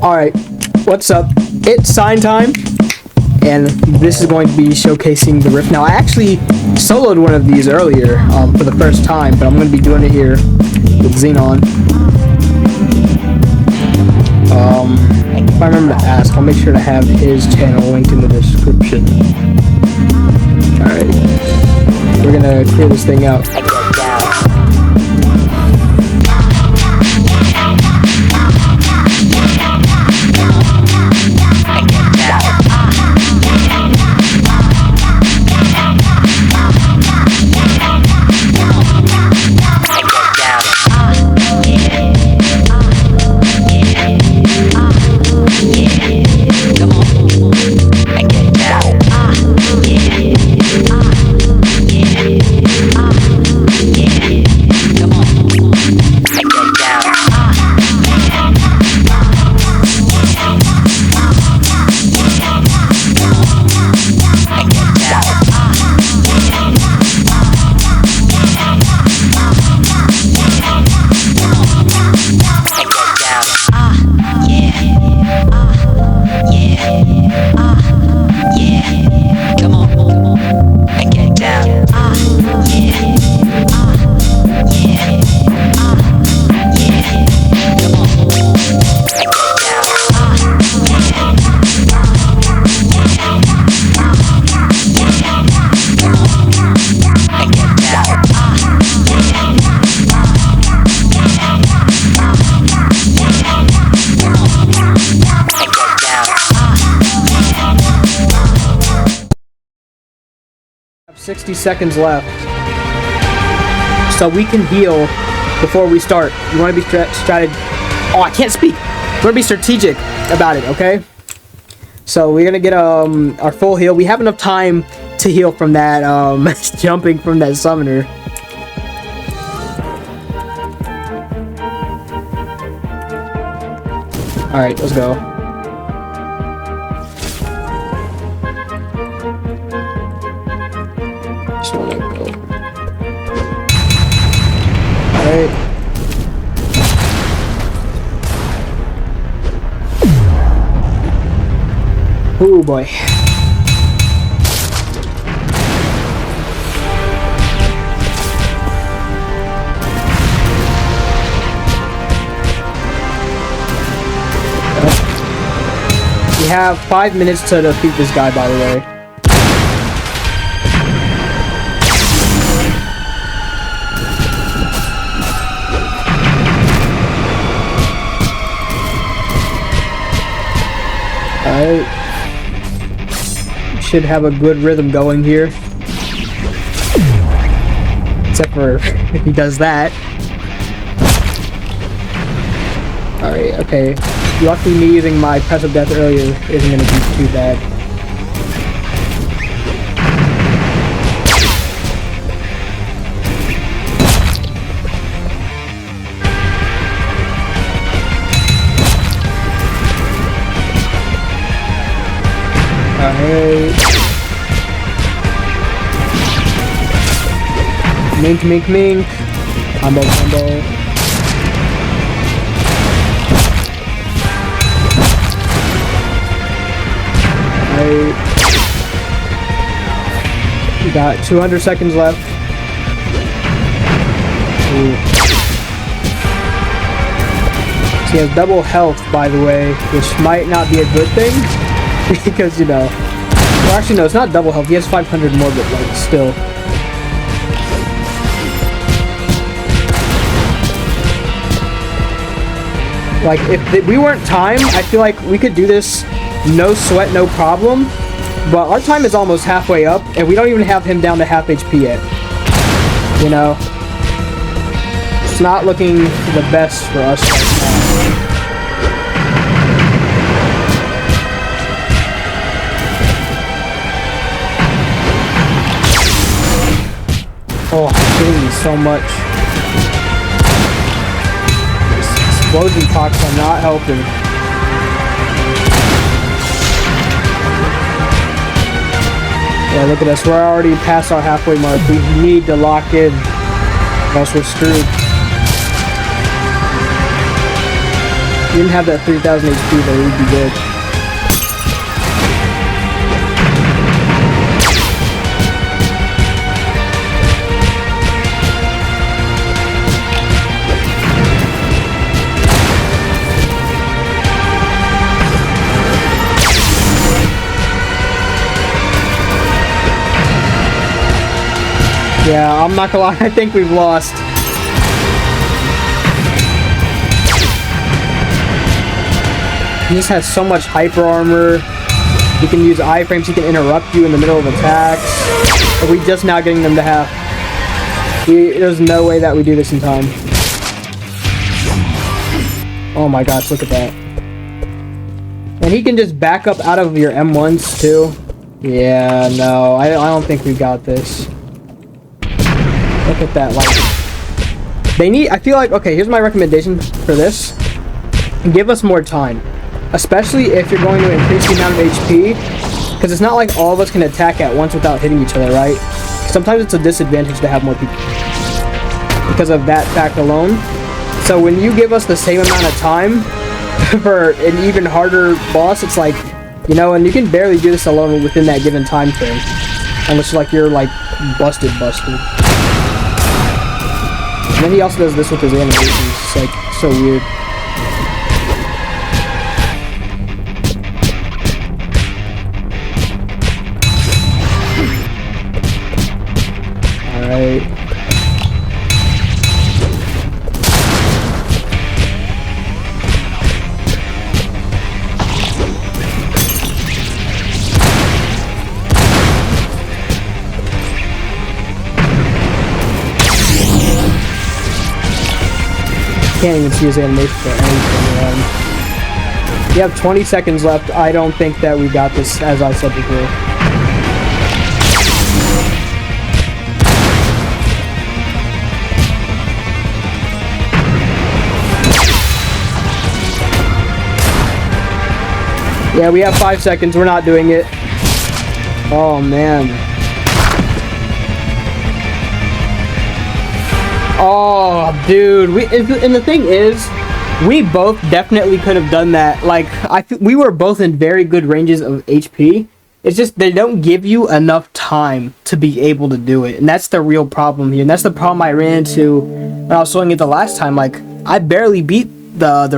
Alright, what's up? It's sign time, and this is going to be showcasing the rift. Now, I actually soloed one of these earlier for the first time, but I'm going to be doing it here with Xenon. If I remember to ask, I'll make sure to have his channel linked in the description. Alright, we're going to clear this thing out. Have 60 seconds left, so we can heal before we start. You want to be I can't speak. You want to be strategic about it, okay? So we're gonna get our full heal. We have enough time to heal from that jumping from that summoner. All right, let's go. Just wanna go. All right. Oh boy. We have 5 minutes to defeat this guy, by the way. Alright. Should have a good rhythm going here. Except for if he does that. Alright, okay. Luckily me using my press of death earlier isn't gonna be too bad. Alright. Mink, mink, mink. Combo, combo. We got 200 seconds left. Ooh. He has double health, by the way, which might not be a good thing. Because, you know... Well, actually, no, it's not double health. He has 500 more, but, like, still. Like, if we weren't timed, I feel like we could do this no sweat, no problem. But our time is almost halfway up, and we don't even have him down to half HP yet. You know? It's not looking the best for us right now. Oh, it's killing me so much. These explosion pox are not helping. Yeah, look at us. We're already past our halfway mark. We need to lock in, or else we're screwed. If you didn't have that 3000 HP, though, it would be good. Yeah, I'm not gonna lie, I think we've lost. He just has so much hyper armor. He can use iframes, he can interrupt you in the middle of attacks. Are we just now getting them to half? There's no way that we do this in time. Oh my gosh, look at that. And he can just back up out of your M1s too. Yeah, no, I don't think we got this. Look at that, like, I feel like, okay, here's my recommendation for this. Give us more time. Especially if you're going to increase the amount of HP. Because it's not like all of us can attack at once without hitting each other, right? Sometimes it's a disadvantage to have more people. Because of that fact alone. So when you give us the same amount of time for an even harder boss, it's like, you know, and you can barely do this alone within that given time frame. Unless like you're like busted. And then he also does this with his animations. It's like so weird. Alright. Can't even see his animation for anything. You have 20 seconds left. I don't think that we got this, as I said before. Yeah, we have 5 seconds. We're not doing it. Oh, man. Oh, dude. And the thing is, we both definitely could have done that. Like, we were both in very good ranges of HP. It's just they don't give you enough time to be able to do it. And that's the real problem here. And that's the problem I ran into when I was swinging it the last time. Like, I barely beat the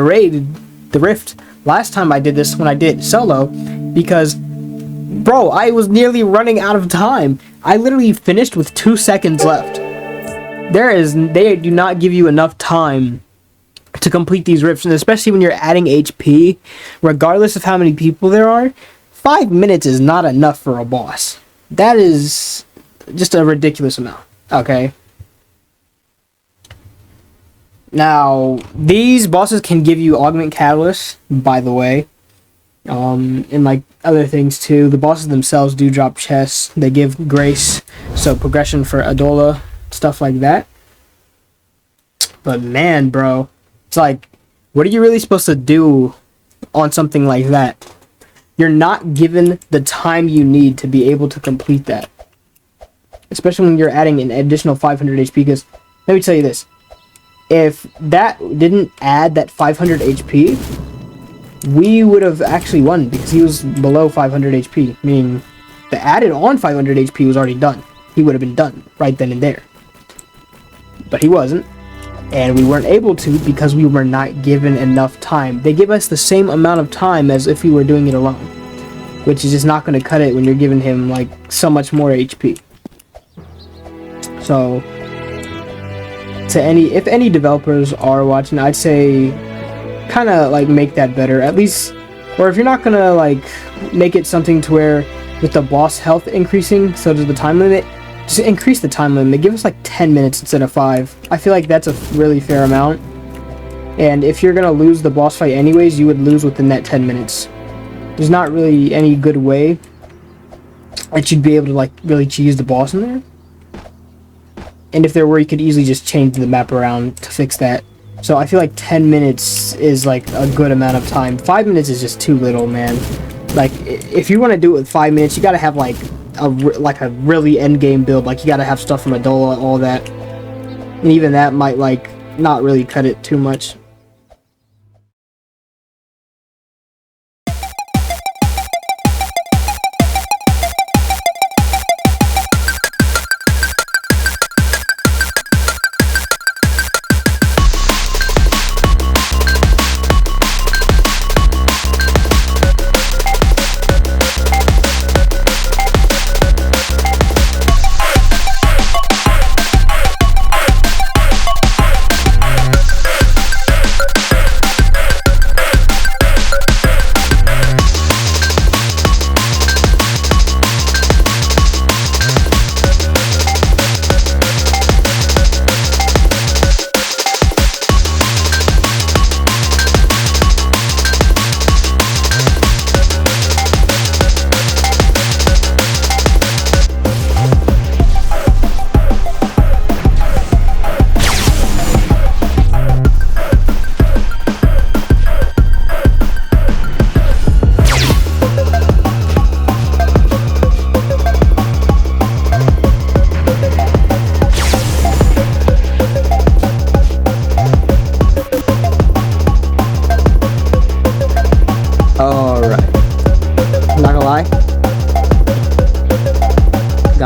Rift last time I did this when I did solo. Because, bro, I was nearly running out of time. I literally finished with 2 seconds left. They do not give you enough time to complete these rifts, and especially when you're adding HP, regardless of how many people there are, 5 minutes is not enough for a boss. That is just a ridiculous amount, okay? Now, these bosses can give you augment catalysts, by the way, and like other things too. The bosses themselves do drop chests. They give grace, so progression for Adola, stuff like that. But man, bro, it's like, what are you really supposed to do on something like that? You're not given the time you need to be able to complete that. Especially when you're adding an additional 500 HP, because let me tell you this. If that didn't add that 500 HP, we would have actually won, because he was below 500 HP, meaning the added on 500 HP was already done. He would have been done right then and there. But he wasn't, and we weren't able to because we were not given enough time. They give us the same amount of time as if we were doing it alone, which is just not going to cut it when you're giving him like so much more HP. So, if any developers are watching, I'd say kind of like make that better, at least. Or if you're not gonna like make it something to where with the boss health increasing, so does the time limit, just increase the time limit. Give us like 10 minutes instead of 5. I feel like that's a really fair amount. And if you're gonna lose the boss fight anyways, you would lose within that 10 minutes. There's not really any good way that you'd be able to like really cheese the boss in there. And if there were, you could easily just change the map around to fix that. So I feel like 10 minutes is like a good amount of time. 5 minutes is just too little, man. Like, if you want to do it with 5 minutes, you gotta have like a really end game build. Like, you gotta have stuff from Adola, all that. And even that might like not really cut it too much.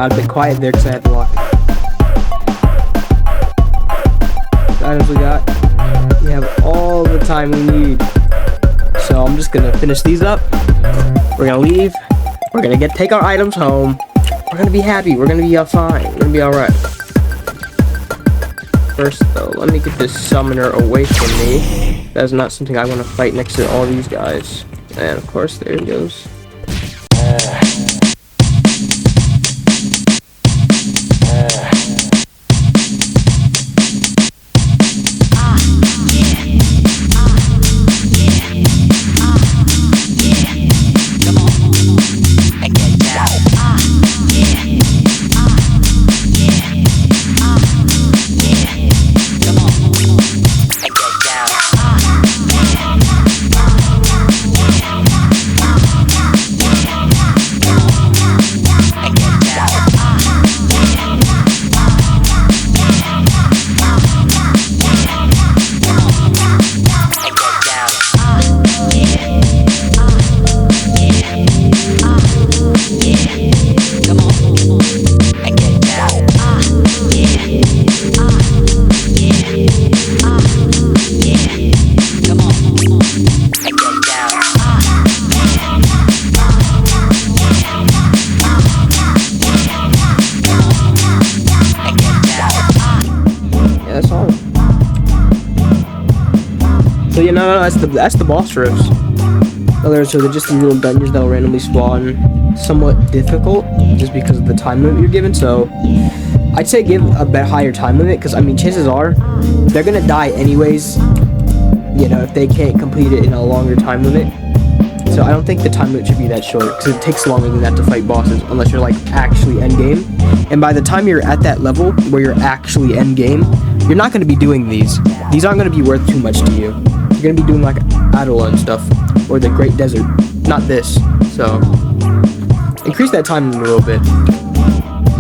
got a bit quiet there because I had to lock it. Items we got. We have all the time we need. So I'm just gonna finish these up. We're gonna leave. We're gonna take our items home. We're gonna be happy. We're gonna be fine. We're gonna be alright. First though, let me get this summoner away from me. That is not something I want to fight next to all these guys. And of course, there he goes. So yeah, no, that's the boss rifts. Others are just the little dungeons that'll randomly spawn. Somewhat difficult, just because of the time limit you're given. So I'd say give a bit higher time limit, because I mean, chances are they're gonna die anyways. You know, if they can't complete it in a longer time limit. So I don't think the time limit should be that short, because it takes longer than that to fight bosses, unless you're like actually end game. And by the time you're at that level where you're actually end game, you're not going to be doing these. These aren't going to be worth too much to you. You're going to be doing like Adola and stuff, or the Great Desert, not this. So increase that time limit a little bit.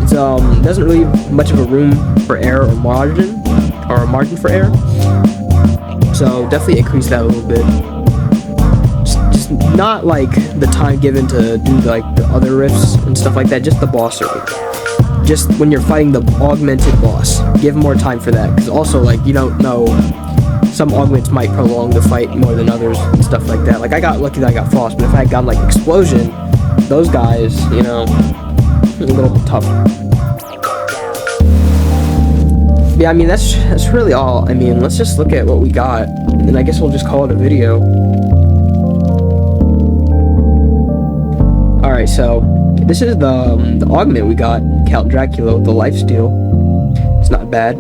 It's doesn't really leave much of a room for error or margin for error. So definitely increase that a little bit. Just not like the time given to do like the other rifts and stuff like that. Just the boss rate. Just when you're fighting the augmented boss, give more time for that. Because also, like, you don't know, some augments might prolong the fight more than others and stuff like that. Like, I got lucky that I got Frost, but if I had gotten like Explosion, those guys, you know, a little bit tougher. Yeah, I mean, that's really all. I mean, let's just look at what we got, and I guess we'll just call it a video. Alright, so this is the augment we got, Count Dracula with the lifesteal. It's not bad.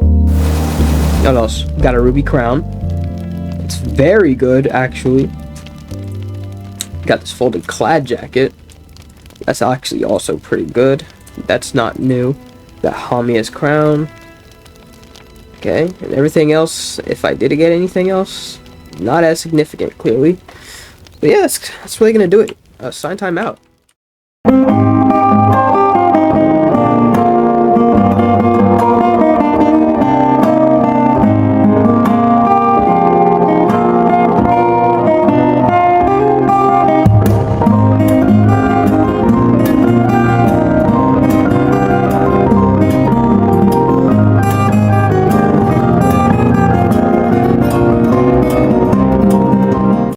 What else? We got a ruby crown. It's very good, actually. Got this folded clad jacket. That's actually also pretty good. That's not new. Got Hamia's crown. Okay, and everything else, if I did get anything else, not as significant, clearly. But yeah, that's really gonna do it. Sign time out.